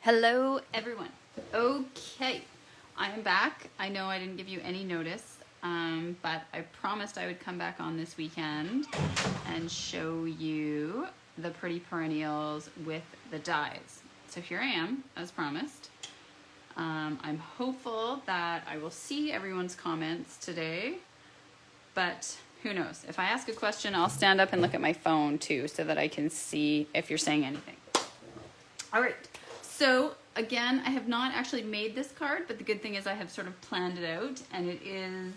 Hello everyone. Okay, I am back. I know I didn't give you any notice, but I promised I would come back on this weekend and show you the pretty perennials with the dies. So here I am, as promised. I'm hopeful that I will see everyone's comments today, but who knows? If I ask a question, I'll stand up and look at my phone too so that I can see if you're saying anything. All right. So again, I have not actually made this card, but the good thing is I have sort of planned it out, and it is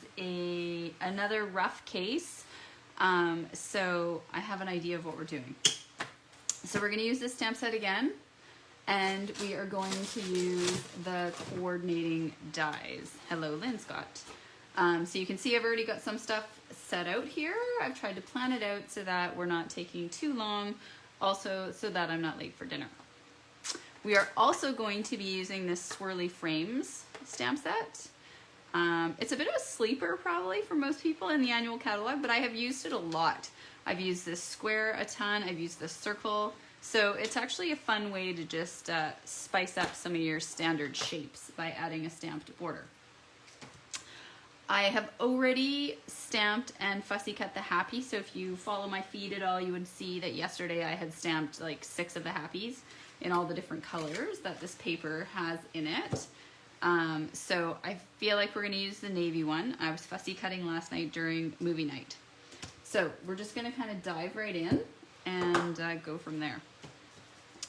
another rough case. So I have an idea of what we're doing. So we're going to use this stamp set again, and we are going to use the coordinating dies. Hello, Lynn Scott. So you can see I've already got some stuff set out here. I've tried to plan it out so that we're not taking too long, also so that I'm not late for dinner. We are also going to be using this Swirly Frames stamp set. It's a bit of a sleeper probably for most people in the annual catalog, but I have used it a lot. I've used this square a ton, I've used this circle, so it's actually a fun way to just spice up some of your standard shapes by adding a stamped border. I have already stamped and fussy cut the happy, so if you follow my feed at all, you would see that yesterday I had stamped like 6 of the happies in all the different colors that this paper has in it. So I feel like we're gonna use the navy one. I was fussy cutting last night during movie night. So we're just gonna kind of dive right in and go from there.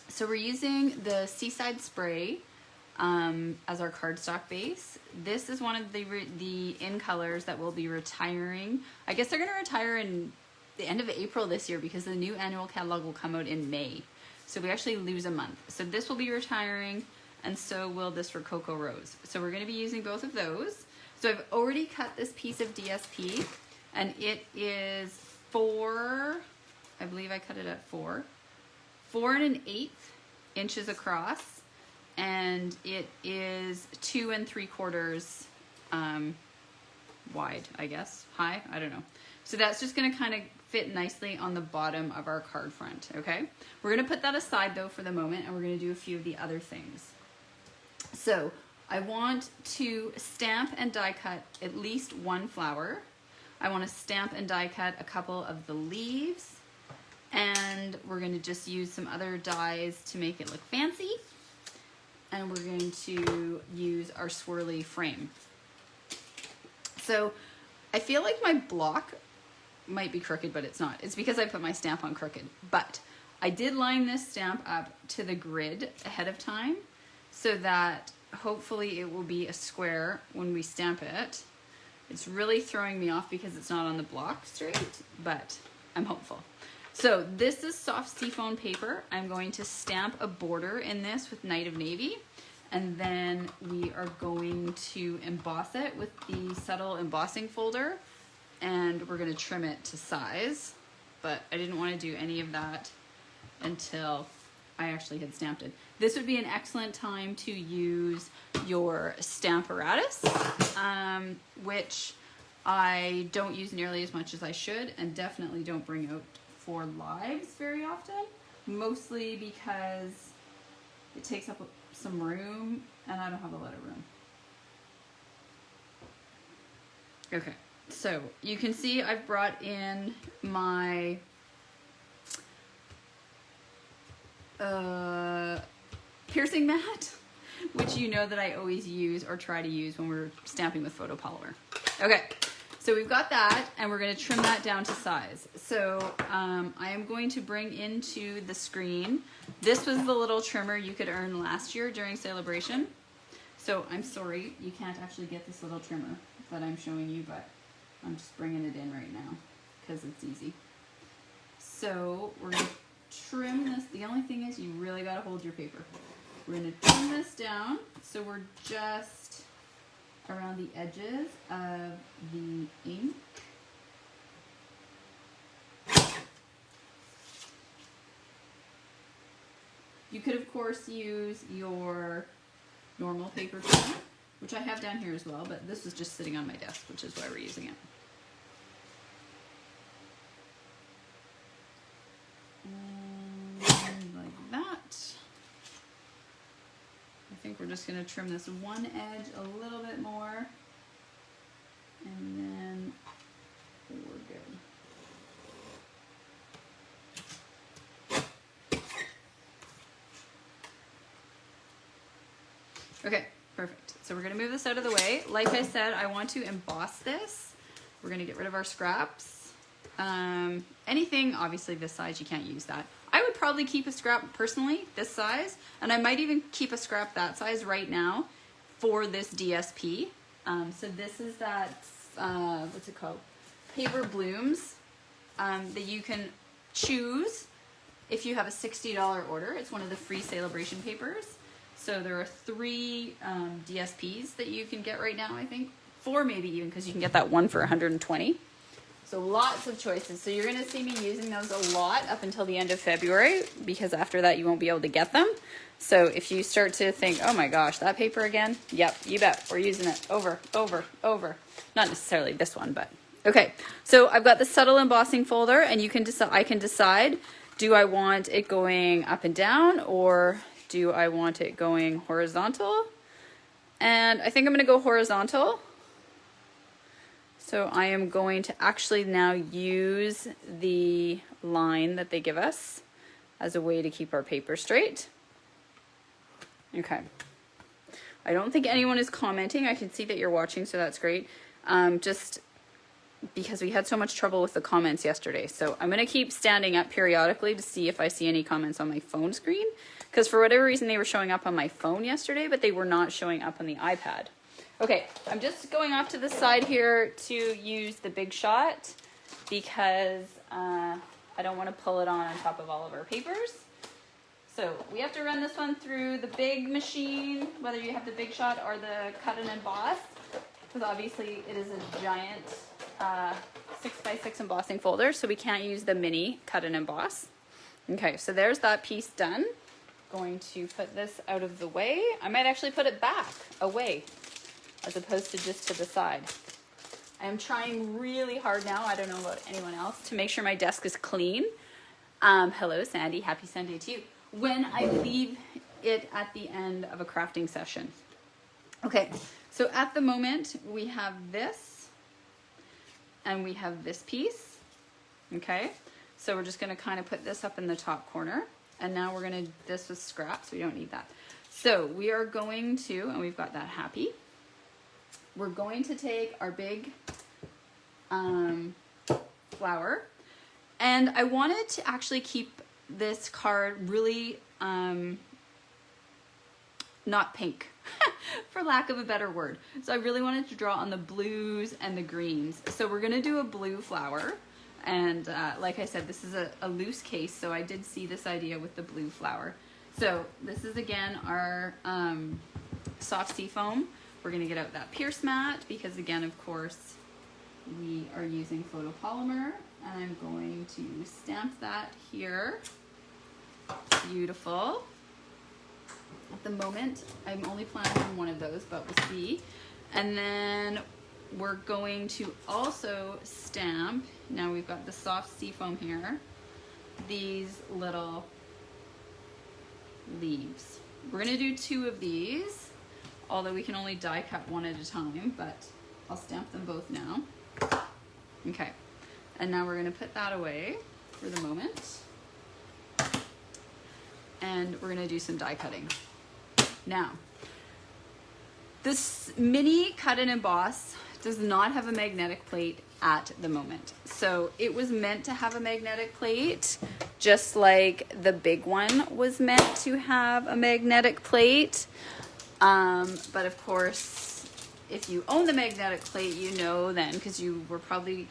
So we're using the Seaside Spray as our cardstock base. This is one of the in colors that will be retiring. I guess they're gonna retire in the end of April this year because the new annual catalog will come out in May. So we actually lose a month. So this will be retiring, and so will this Rococo Rose. So we're gonna be using both of those. So I've already cut this piece of DSP, and it is 4, I believe I cut it at 4 1/8 inches across, and it is 2 3/4 wide, I guess, high, I don't know. So that's just gonna kind of fit nicely on the bottom of our card front, okay? We're gonna put that aside though for the moment, and we're gonna do a few of the other things. So I want to stamp and die cut at least one flower. I wanna stamp and die cut a couple of the leaves, and we're gonna just use some other dies to make it look fancy. And we're going to use our swirly frame. So I feel like my block might be crooked, but it's not. It's because I put my stamp on crooked. But I did line this stamp up to the grid ahead of time so that hopefully it will be a square when we stamp it. It's really throwing me off because it's not on the block straight, but I'm hopeful. So this is soft seafoam paper. I'm going to stamp a border in this with Night of Navy, and then we are going to emboss it with the subtle embossing folder, and we're gonna trim it to size, but I didn't want to do any of that until I actually had stamped it. This would be an excellent time to use your Stamparatus, which I don't use nearly as much as I should, and definitely don't bring out for lives very often, mostly because it takes up some room and I don't have a lot of room. Okay, so you can see I've brought in my piercing mat, which you know that I always use or try to use when we're stamping with photopolymer. Okay. So we've got that, and we're going to trim that down to size. So I am going to bring into the screen. This was the little trimmer you could earn last year during Celebration. So I'm sorry, you can't actually get this little trimmer that I'm showing you, but I'm just bringing it in right now because it's easy. So we're going to trim this. The only thing is you really got to hold your paper. We're going to trim this down. So we're just around the edges of the ink. You could of course use your normal paper trimmer, which I have down here as well, but this is just sitting on my desk, which is why we're using it. And like that. we're just going to trim this one edge a little bit more, and then we're good. Okay, perfect. So we're going to move this out of the way. Like I said, I want to emboss this. We're going to get rid of our scraps. Anything, obviously this size, you can't use that. I would probably keep a scrap personally, this size, and I might even keep a scrap that size right now for this DSP. So this is that, what's it called? Paper Blooms that you can choose if you have a $60 order. It's one of the free celebration papers. So there are 3 DSPs that you can get right now, I think. 4 maybe even, because you can get that one for 120. So lots of choices. So you're going to see me using those a lot up until the end of February, because after that you won't be able to get them. So if you start to think, oh my gosh, that paper again? Yep, you bet. We're using it over. Not necessarily this one, but okay. So I've got the subtle embossing folder, and you can decide. I can decide, do I want it going up and down, or do I want it going horizontal? And I think I'm going to go horizontal. So I am going to actually now use the line that they give us as a way to keep our paper straight. Okay. I don't think anyone is commenting. I can see that you're watching, so that's great. Just because we had so much trouble with the comments yesterday. So I'm going to keep standing up periodically to see if I see any comments on my phone screen, because for whatever reason they were showing up on my phone yesterday, but they were not showing up on the iPad. Okay, I'm just going off to the side here to use the Big Shot because I don't want to pull it on top of all of our papers. So we have to run this one through the big machine, whether you have the Big Shot or the cut and emboss, because obviously it is a giant 6x6 embossing folder, so we can't use the mini cut and emboss. Okay, so there's that piece done. Going to put this out of the way. I might actually put it back away, as opposed to just to the side. I am trying really hard now, I don't know about anyone else, to make sure my desk is clean. Hello Sandy, happy Sunday to you. When I leave it at the end of a crafting session. Okay, so at the moment we have this and we have this piece. Okay, so we're just gonna kind of put this up in the top corner, and now we're gonna, this was scrap, so we don't need that. So we are going to, and we've got that happy, we're going to take our big flower, and I wanted to actually keep this card really not pink, for lack of a better word. So I really wanted to draw on the blues and the greens. So we're gonna do a blue flower, and like I said, this is a loose case, so I did see this idea with the blue flower. So this is again our soft seafoam. We're going to get out that Pierce mat because, again, of course, we are using photopolymer, and I'm going to stamp that here. Beautiful. At the moment, I'm only planning on one of those, but we'll see. And then we're going to also stamp, now we've got the soft seafoam here, these little leaves. We're going to do 2 of these, although we can only die cut one at a time, but I'll stamp them both now. Okay, and now we're going to put that away for the moment, and we're going to do some die cutting. Now, this mini cut and emboss does not have a magnetic plate at the moment. So it was meant to have a magnetic plate, just like the big one was meant to have a magnetic plate. But of course, if you own the magnetic plate, you know then, because you were probably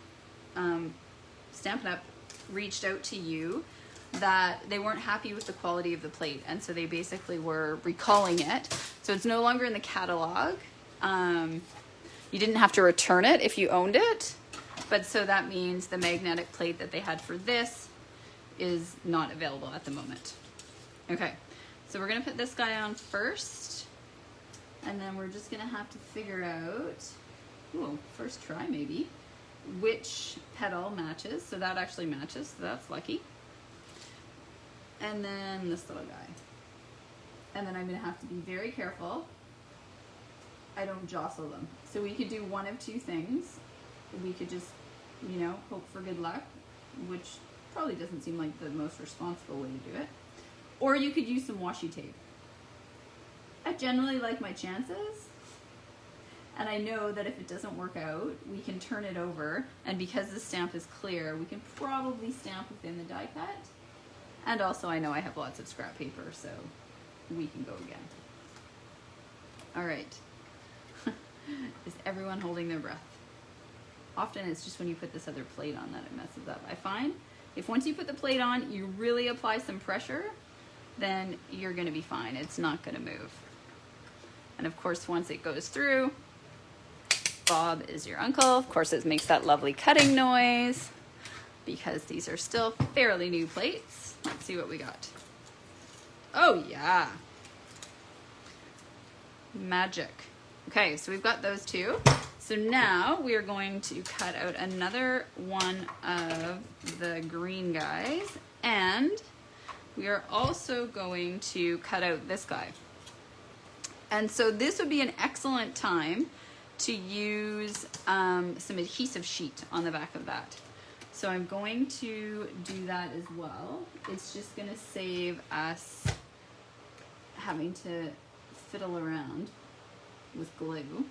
Stampin' Up! Reached out to you that they weren't happy with the quality of the plate, and so they basically were recalling it. So it's no longer in the catalog. You didn't have to return it if you owned it, but so that means the magnetic plate that they had for this is not available at the moment. Okay, so we're gonna put this guy on first, and then we're just gonna have to figure out, ooh, first try maybe, which petal matches. So that actually matches, so that's lucky. And then this little guy. And then I'm gonna have to be very careful I don't jostle them. So we could do one of two things. We could just, you know, hope for good luck, which probably doesn't seem like the most responsible way to do it. Or you could use some washi tape. I generally like my chances. And I know that if it doesn't work out, we can turn it over. And because the stamp is clear, we can probably stamp within the die cut. And also I know I have lots of scrap paper, so we can go again. All right. Is everyone holding their breath? Often it's just when you put this other plate on that it messes up. I find if once you put the plate on, you really apply some pressure, then you're gonna be fine. It's not gonna move. And of course, once it goes through, Bob is your uncle. Of course, it makes that lovely cutting noise because these are still fairly new plates. Let's see what we got. Oh yeah. Magic. Okay, so we've got those two. So now we are going to cut out another one of the green guys, and we are also going to cut out this guy. And so this would be an excellent time to use some adhesive sheet on the back of that. So I'm going to do that as well. It's just gonna save us having to fiddle around with glue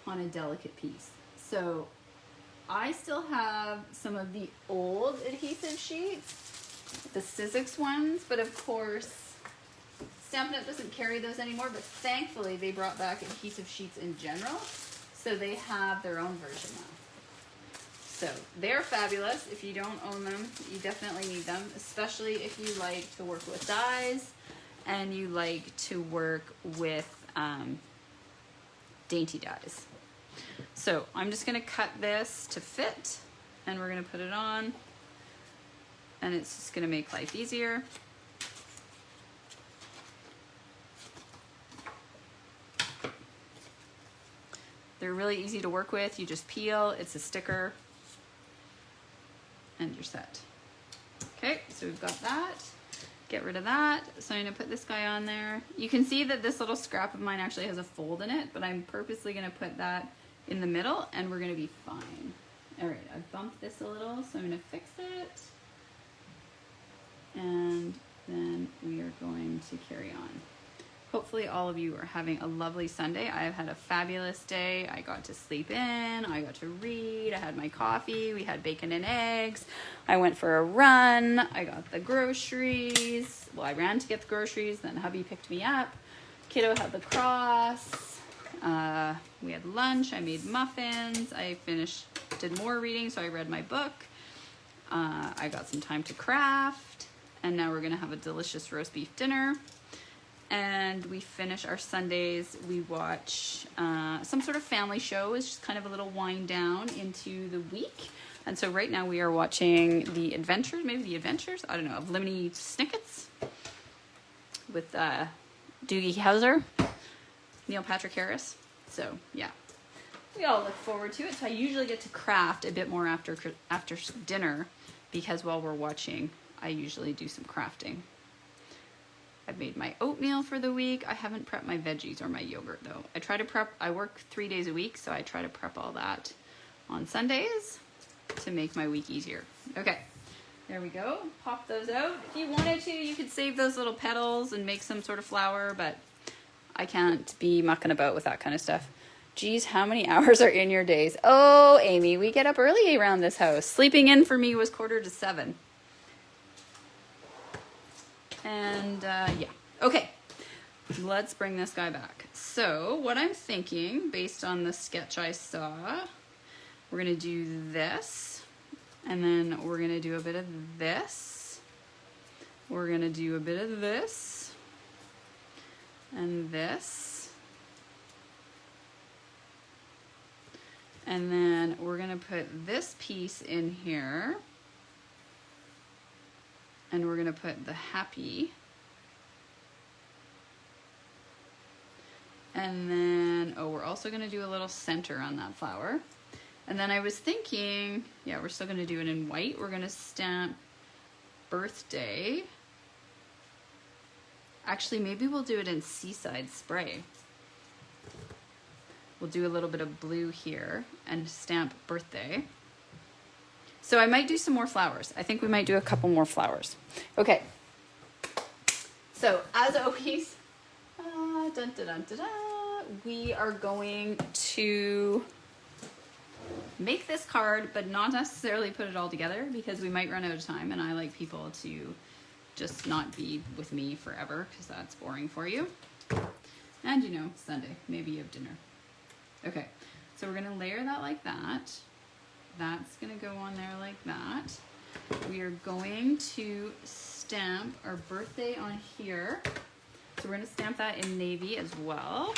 on a delicate piece. So I still have some of the old adhesive sheets, the Sizzix ones, but of course Stampin' Up! Doesn't carry those anymore, but thankfully they brought back adhesive sheets in general, so they have their own version now. So they're fabulous. If you don't own them, you definitely need them, especially if you like to work with dies and you like to work with dainty dies. So I'm just gonna cut this to fit and we're gonna put it on, and it's just gonna make life easier. They're really easy to work with. You just peel, it's a sticker, and you're set. Okay, so we've got that. Get rid of that. So I'm gonna put this guy on there. You can see that this little scrap of mine actually has a fold in it, but I'm purposely gonna put that in the middle and we're gonna be fine. All right, I've bumped this a little, so I'm gonna fix it. And then we are going to carry on. Hopefully all of you are having a lovely Sunday. I have had a fabulous day. I got to sleep in, I got to read, I had my coffee, we had bacon and eggs. I went for a run, I got the groceries. Well, I ran to get the groceries, then hubby picked me up. Kiddo had the cross. We had lunch, I made muffins. I did more reading, so I read my book. I got some time to craft. And now we're gonna have a delicious roast beef dinner. And we finish our Sundays, we watch some sort of family show. It's just kind of a little wind down into the week. And so right now we are watching The Adventures, maybe The Adventures, I don't know, of Lemony Snicket's with Doogie Howser, Neil Patrick Harris. So yeah, we all look forward to it. So I usually get to craft a bit more after dinner, because while we're watching, I usually do some crafting. I've made my oatmeal for the week. I haven't prepped my veggies or my yogurt though. I try to prep, I work 3 days a week, so I try to prep all that on Sundays to make my week easier. Okay, there we go. Pop those out. If you wanted to, you could save those little petals and make some sort of flower, but I can't be mucking about with that kind of stuff. Geez, how many hours are in your days? Oh, Amy, we get up early around this house. Sleeping in for me was 6:45. And yeah, okay, let's bring this guy back. So what I'm thinking, based on the sketch I saw, we're gonna do this, and then we're gonna do a bit of this, we're gonna do a bit of this, and this, and then we're gonna put this piece in here. And we're gonna put the happy. And then, oh, we're also gonna do a little center on that flower. And then I was thinking, yeah, we're still gonna do it in white. We're gonna stamp birthday Actually, maybe we'll do it in Seaside Spray. We'll do a little bit of blue here and stamp birthday. So I might do some more flowers. I think we might do a couple more flowers. Okay. So as always, dun, dun, dun, dun, dun, we are going to make this card, but not necessarily put it all together because we might run out of time, and I like people to just not be with me forever because that's boring for you. And you know, Sunday, maybe you have dinner. Okay, so we're gonna layer that like that. That's gonna go on there like that. We are going to stamp our birthday on here. So we're gonna stamp that in navy as well.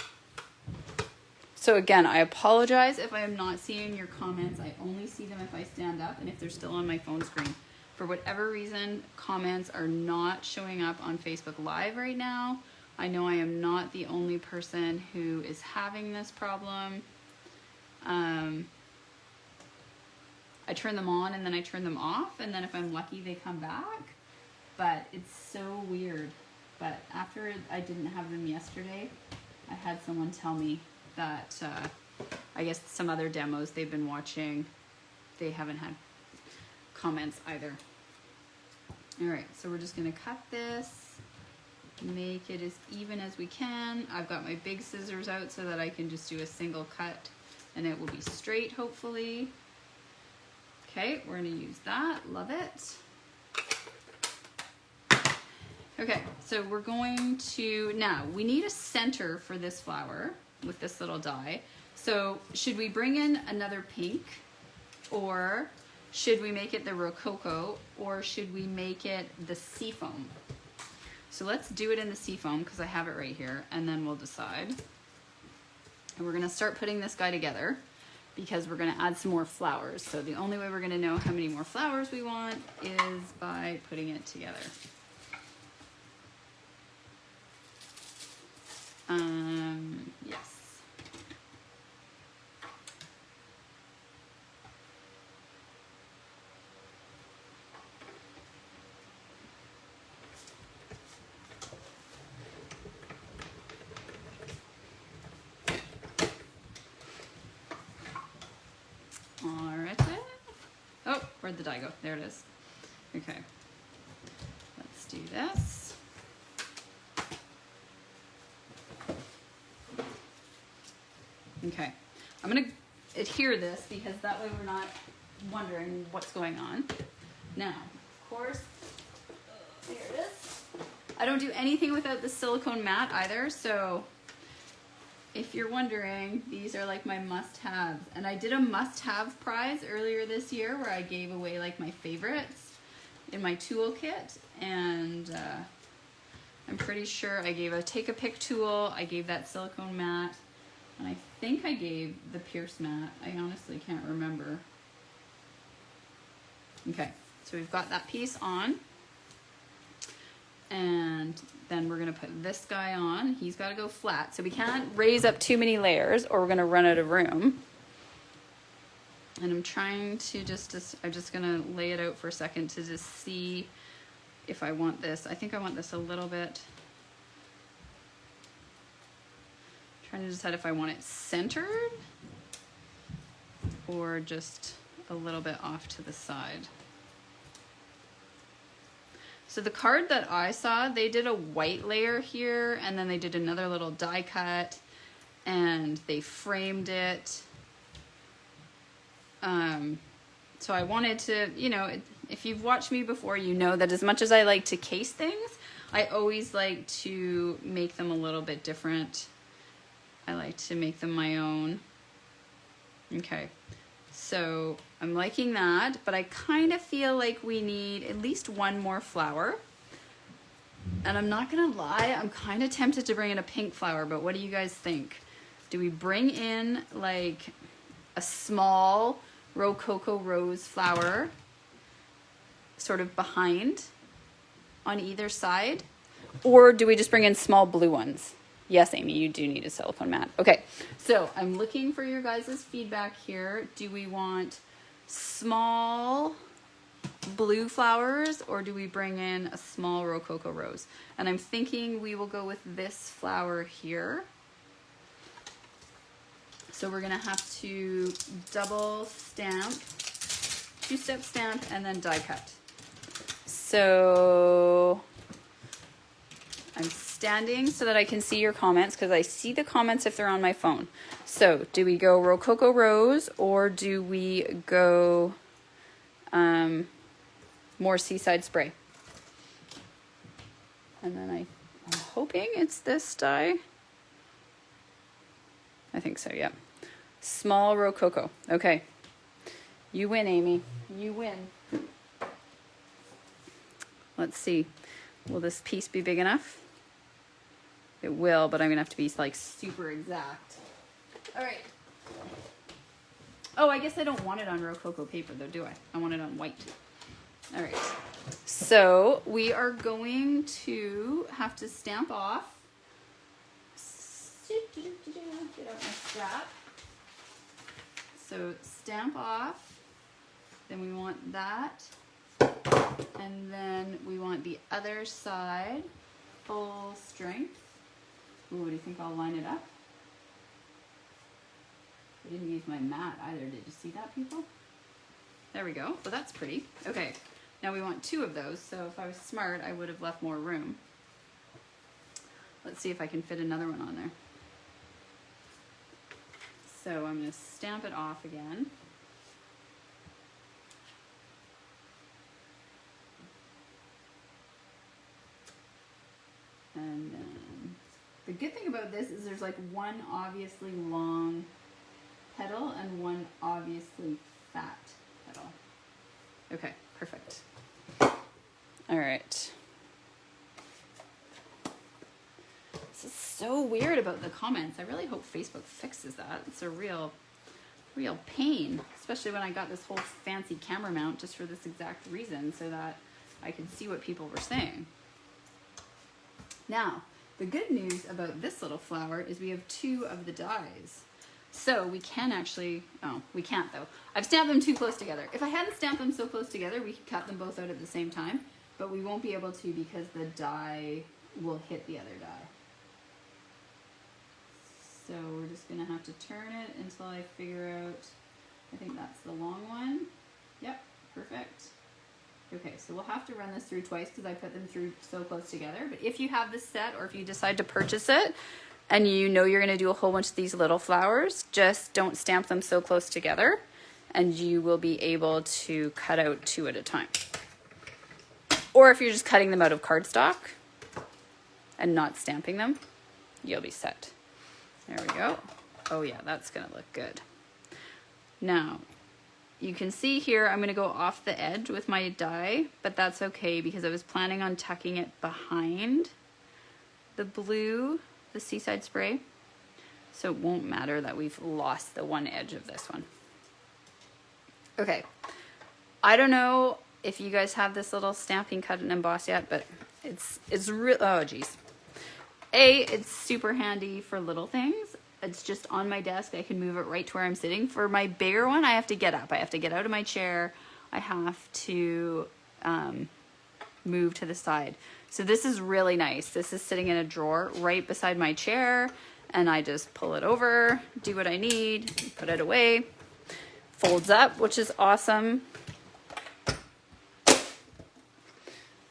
So again, I apologize if I am not seeing your comments. I only see them if I stand up and if they're still on my phone screen. For whatever reason, comments are not showing up on Facebook Live right now. I know I am not the only person who is having this problem. I turn them on and then I turn them off, and then if I'm lucky they come back, but it's so weird. But after I didn't have them yesterday, I had someone tell me that I guess some other demos they've been watching, they haven't had comments either. All right, so we're just gonna cut this, make it as even as we can. I've got my big scissors out so that I can just do a single cut and it will be straight, hopefully. Okay, we're gonna use that, love it. Okay, so we're going to, now we need a center for this flower with this little die. So should we bring in another pink, or should we make it the Rococo, or should we make it the Seafoam? So let's do it in the Seafoam because I have it right here, and then we'll decide. And we're gonna start putting this guy together because we're gonna add some more flowers. So the only way we're gonna know how many more flowers we want is by putting it together. Yes. All right. Oh, where'd the die go? There it is. Okay. Let's do this. Okay, I'm gonna adhere this because that way we're not wondering what's going on. Now, of course, here it is. I don't do anything without the silicone mat either, so if you're wondering, these are like my must-haves. And I did a must-have prize earlier this year where I gave away like my favorites in my toolkit, and I'm pretty sure I gave a take-a-pick tool, I gave that silicone mat, and I think I gave the Pierce mat. I honestly can't remember. Okay, so we've got that piece on. And then we're gonna put this guy on. He's gotta go flat. So we can't raise up too many layers or we're gonna run out of room. And I'm trying to I'm just gonna lay it out for a second to just see if I want this. I think I want this a little bit. Trying to decide if I want it centered or just a little bit off to the side. So the card that I saw, they did a white layer here and then they did another little die cut and they framed it. So I wanted to, you know, if you've watched me before, you know that as much as I like to case things, I always like to make them a little bit different. I like to make them my own. Okay, so I'm liking that, but I kind of feel like we need at least one more flower. And I'm not gonna lie, I'm kind of tempted to bring in a pink flower, but what do you guys think? Do we bring in like a small Rococo rose flower sort of behind on either side? Or do we just bring in small blue ones? Yes, Amy, you do need a silicone mat. Okay, so I'm looking for your guys' feedback here. Do we want small blue flowers, or do we bring in a small Rococo rose? And I'm thinking we will go with this flower here. So we're gonna have to double stamp, two-step stamp, and then die cut. So I'm standing so that I can see your comments, because I see the comments if they're on my phone. So do we go Rococo Rose, or do we go more Seaside Spray? And then I'm hoping it's this die. I think so, yeah. Small Rococo. Okay. You win, Amy. You win. Let's see. Will this piece be big enough? It will, but I'm gonna have to be like super exact. All right. Oh, I guess I don't want it on Rococo paper though, do I? I want it on white. All right. So we are going to have to stamp off. Get out my strap. So stamp off. Then we want that. And then we want the other side full strength. Ooh, do you think I'll line it up? I didn't use my mat either. Did you see that, people? There we go. Well, that's pretty. Okay, now we want 2 of those. So if I was smart, I would have left more room. Let's see if I can fit another one on there. So I'm going to stamp it off again. And then the good thing about this is there's like one obviously long petal and one obviously fat petal. Okay, perfect. All right. This is so weird about the comments. I really hope Facebook fixes that. It's a real pain, especially when I got this whole fancy camera mount just for this exact reason, so that I could see what people were saying. Now, the good news about this little flower is we have 2 of the dies. So we can actually, oh, we can't though. I've stamped them too close together. If I hadn't stamped them so close together, we could cut them both out at the same time, but we won't be able to because the die will hit the other die. So we're just gonna have to turn it until I figure out, I think that's the long one. Yep, perfect. Okay, so we'll have to run this through twice because I put them through so close together. But if you have this set, or if you decide to purchase it and you know you're going to do a whole bunch of these little flowers, just don't stamp them so close together and you will be able to cut out 2 at a time. Or if you're just cutting them out of cardstock and not stamping them, you'll be set. There we go. Oh yeah, that's going to look good. Now, you can see here I'm going to go off the edge with my die, but that's okay because I was planning on tucking it behind the blue, the Seaside Spray. So it won't matter that we've lost the one edge of this one. Okay. I don't know if you guys have this little Stampin' Cut and Emboss yet, but it's real. Oh, geez. It's super handy for little things. It's just on my desk. I can move it right to where I'm sitting. For my bigger one, I have to get up. I have to get out of my chair. I have to move to the side. So this is really nice. This is sitting in a drawer right beside my chair, and I just pull it over, do what I need, put it away. Folds up, which is awesome.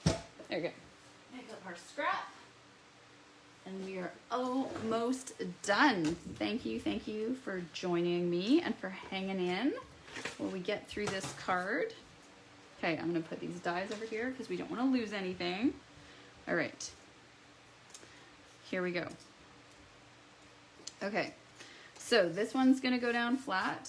There we go. Pick up our scrap. And we are almost done. Thank you for joining me and for hanging in while we get through this card. Okay, I'm gonna put these dies over here because we don't want to lose anything. All right, here we go. Okay, so this one's gonna go down flat.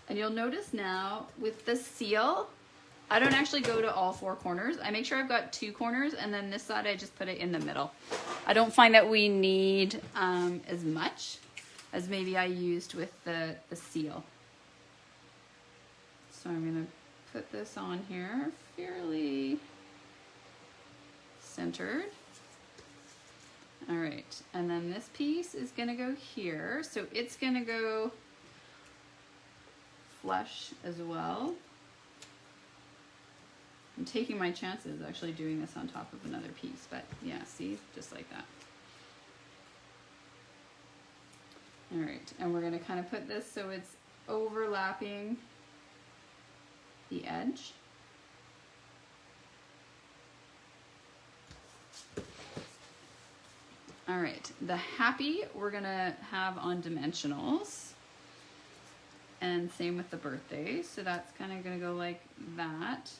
And you'll notice now with the seal, I don't actually go to all 4 corners. I make sure I've got 2 corners, and then this side I just put it in the middle. I don't find that we need as much as maybe I used with the seal. So I'm gonna put this on here fairly centered. All right, and then this piece is gonna go here. So it's gonna go flush as well. I'm taking my chances actually doing this on top of another piece, but yeah, see, just like that. All right, and we're gonna kind of put this so it's overlapping the edge. All right, the happy we're gonna have on dimensionals, and same with the birthday. So that's kind of gonna go like that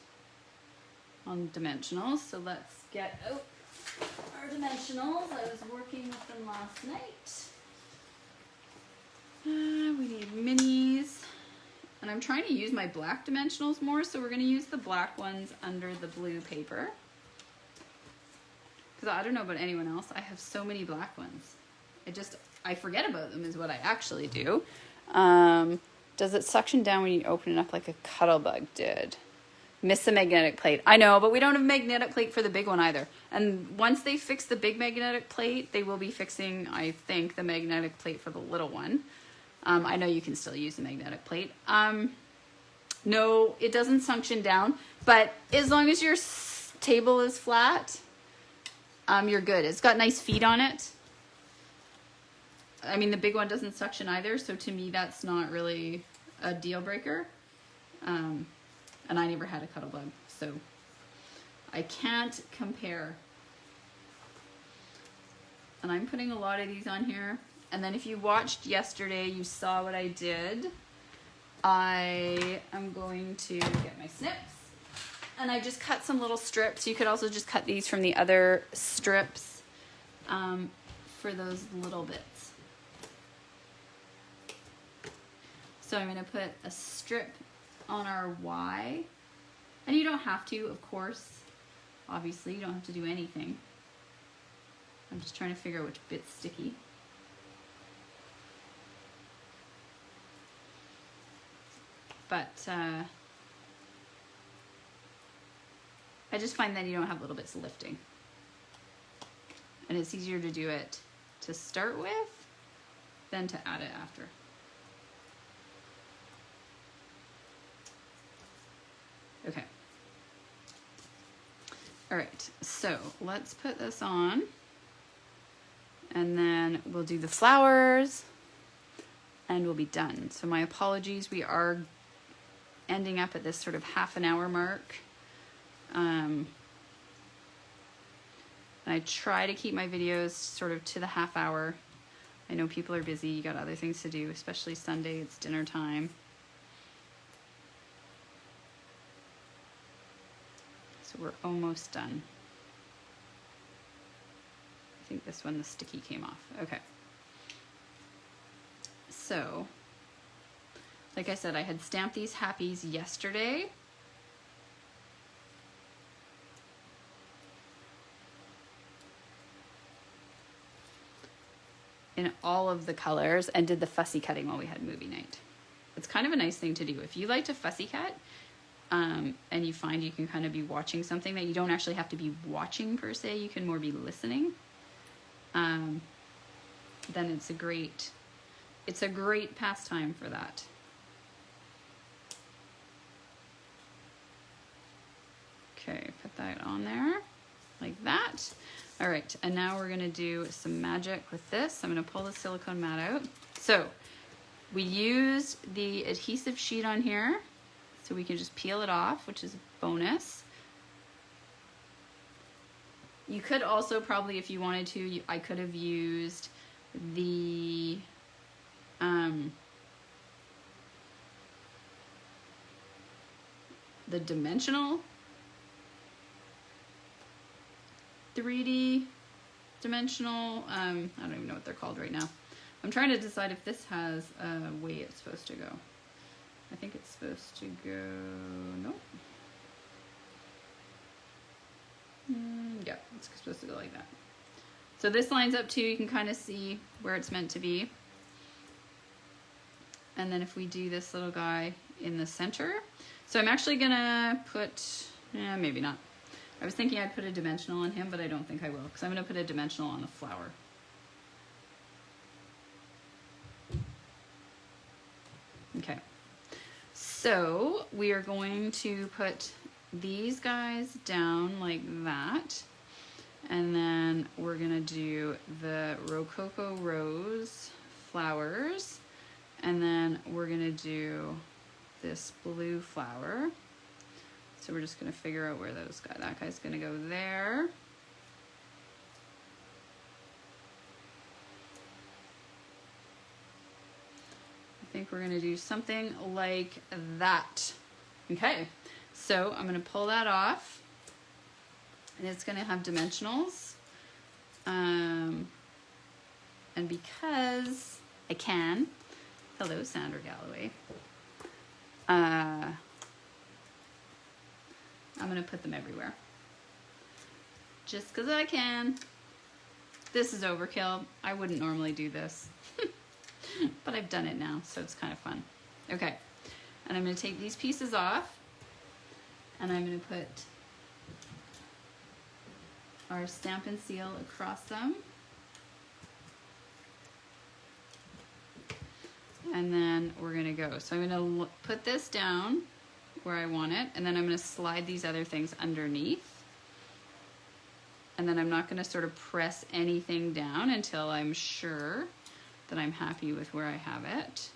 on dimensionals. So let's get out our dimensionals. I was working with them last night. We need minis, and I'm trying to use my black dimensionals more, so we're gonna use the black ones under the blue paper. Because I don't know about anyone else, I have so many black ones. I forget about them is what I actually do. Does it suction down when you open it up like a Cuttlebug did? Miss the magnetic plate. I know, but we don't have a magnetic plate for the big one either. And once they fix the big magnetic plate, they will be fixing, I think, the magnetic plate for the little one. I know you can still use the magnetic plate. No, it doesn't suction down, but as long as your table is flat, you're good. It's got nice feet on it. I mean, the big one doesn't suction either, so to me that's not really a deal breaker. And I never had a Cuttlebug, so I can't compare. And I'm putting a lot of these on here. And then if you watched yesterday, you saw what I did. I am going to get my snips. And I just cut some little strips. You could also just cut these from the other strips for those little bits. So I'm going to put a strip on our Y. And you don't have to, of course. Obviously, you don't have to do anything. I'm just trying to figure out which bit's sticky. But I just find that you don't have little bits lifting. And it's easier to do it to start with than to add it after. Okay. All right, so let's put this on. And then we'll do the flowers and we'll be done. So my apologies, we are ending up at this sort of half an hour mark. And I try to keep my videos sort of to the half hour. I know people are busy, you got other things to do, especially Sunday, it's dinner time. So we're almost done. I think this one, the sticky came off. Okay. So, like I said, I had stamped these happies yesterday. In all of the colors, and did the fussy cutting while we had movie night. It's kind of a nice thing to do. If you like to fussy cut, and you find you can kind of be watching something that you don't actually have to be watching per se, you can more be listening, then it's a great pastime for that. Okay, put that on there like that. All right, and now we're gonna do some magic with this. I'm gonna pull the silicone mat out. So we used the adhesive sheet on here, so we can just peel it off, which is a bonus. You could also probably, if you wanted to, I could have used the dimensional 3D dimensional, I don't even know what they're called right now. I'm trying to decide if this has a way it's supposed to go. I think it's supposed to go, nope. Yeah, it's supposed to go like that. So this lines up too, you can kind of see where it's meant to be. And then if we do this little guy in the center, so I'm actually gonna put, maybe not. I was thinking I'd put a dimensional on him, but I don't think I will, because I'm gonna put a dimensional on the flower. Okay. So we are going to put these guys down like that. And then we're gonna do the Rococo Rose flowers. And then we're gonna do this blue flower. So we're just gonna figure out where those guys, that guy's gonna go there. I think we're gonna do something like that. Okay, so I'm gonna pull that off. And it's gonna have dimensionals. And because I can, hello Sandra Galloway. I'm gonna put them everywhere. Just because I can. This is overkill. I wouldn't normally do this. But I've done it now, so it's kind of fun. Okay, and I'm gonna take these pieces off and I'm gonna put our Stampin' seal across them. And then we're gonna go. So I'm gonna put this down where I want it, and then I'm gonna slide these other things underneath. And then I'm not gonna sort of press anything down until I'm sure that I'm happy with where I have it.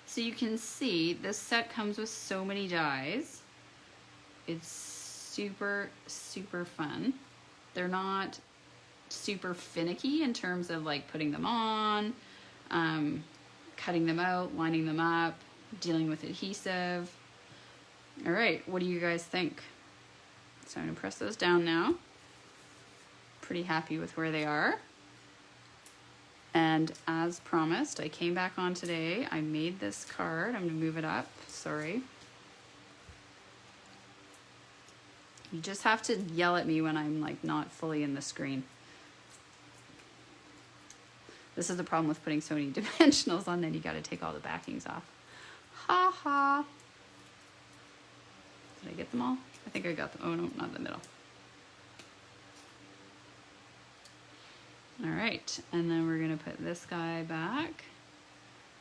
So you can see this set comes with so many dies. It's super, super fun. They're not super finicky in terms of like putting them on, cutting them out, lining them up, dealing with adhesive. All right, what do you guys think? So I'm gonna press those down now. Pretty happy with where they are. And as promised, I came back on today. I made this card. I'm gonna move it up, sorry. You just have to yell at me when I'm like not fully in the screen. This is the problem with putting so many dimensionals on, then you gotta take all the backings off. Ha ha. Did I get them all? I think I got them. Oh no, not in the middle. All right, and then we're gonna put this guy back.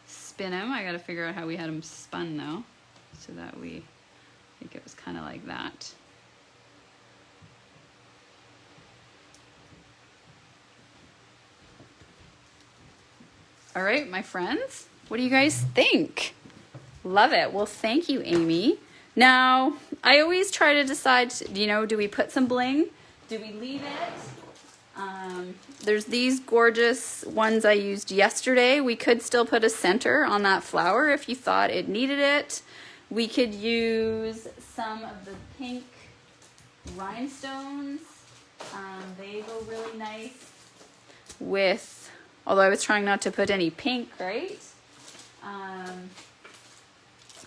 Spin him. I gotta figure out how we had him spun though, so that I think it was kind of like that. All right, my friends, what do you guys think? Love it. Well, thank you, Amy. Now, I always try to decide, you know, do we put some bling? Do we leave it? There's these gorgeous ones I used yesterday. We could still put a center on that flower if you thought it needed it. We could use some of the pink rhinestones. They go really nice with, although I was trying not to put any pink, right?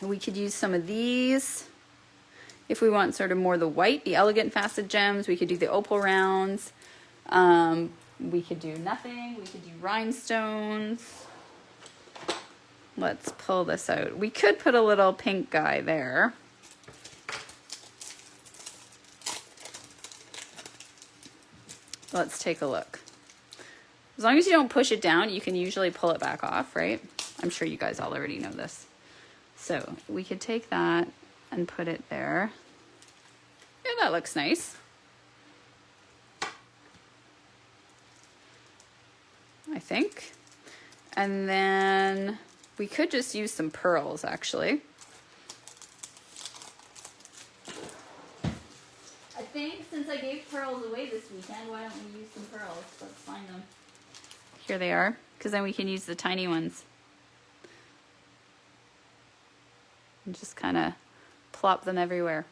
We could use some of these. If we want sort of more the white, the elegant facet gems, we could do the opal rounds. We could do nothing. We could do rhinestones. Let's pull this out. We could put a little pink guy there. Let's take a look. As long as you don't push it down, you can usually pull it back off, right? I'm sure you guys all already know this. So we could take that and put it there. Yeah, that looks nice. I think. And then we could just use some pearls actually. I think since I gave pearls away this weekend, why don't we use some pearls? Let's find them. Here they are, because then we can use the tiny ones. And just kind of plop them everywhere.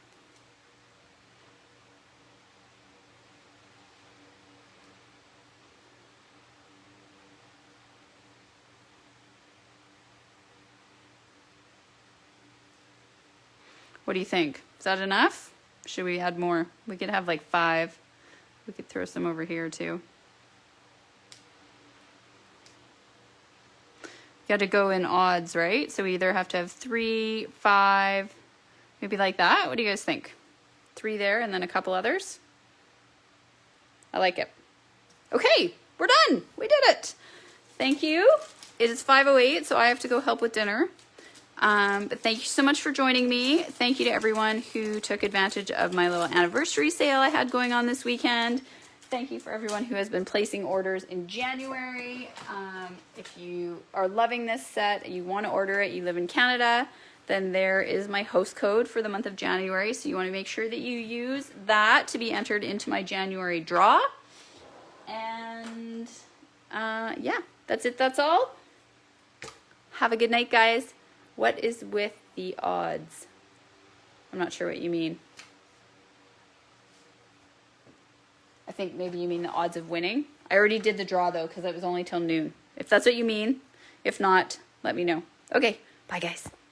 What do you think? Is that enough? Should we add more? We could have like 5. We could throw some over here too. You got to go in odds, right? So we either have to have 3, 5, maybe like that. What do you guys think? 3 there and then a couple others? I like it. Okay, we're done. We did it. Thank you. It is 5:08, so I have to go help with dinner. But thank you so much for joining me. Thank you to everyone who took advantage of my little anniversary sale I had going on this weekend. Thank you for everyone who has been placing orders in January. If you are loving this set, you want to order it, you live in Canada, then there is my host code for the month of January. So you want to make sure that you use that to be entered into my January draw. And yeah, that's it. That's all. Have a good night, guys. What is with the odds? I'm not sure what you mean. I think maybe you mean the odds of winning. I already did the draw though, because it was only till noon. If that's what you mean. If not, let me know. Okay, bye guys.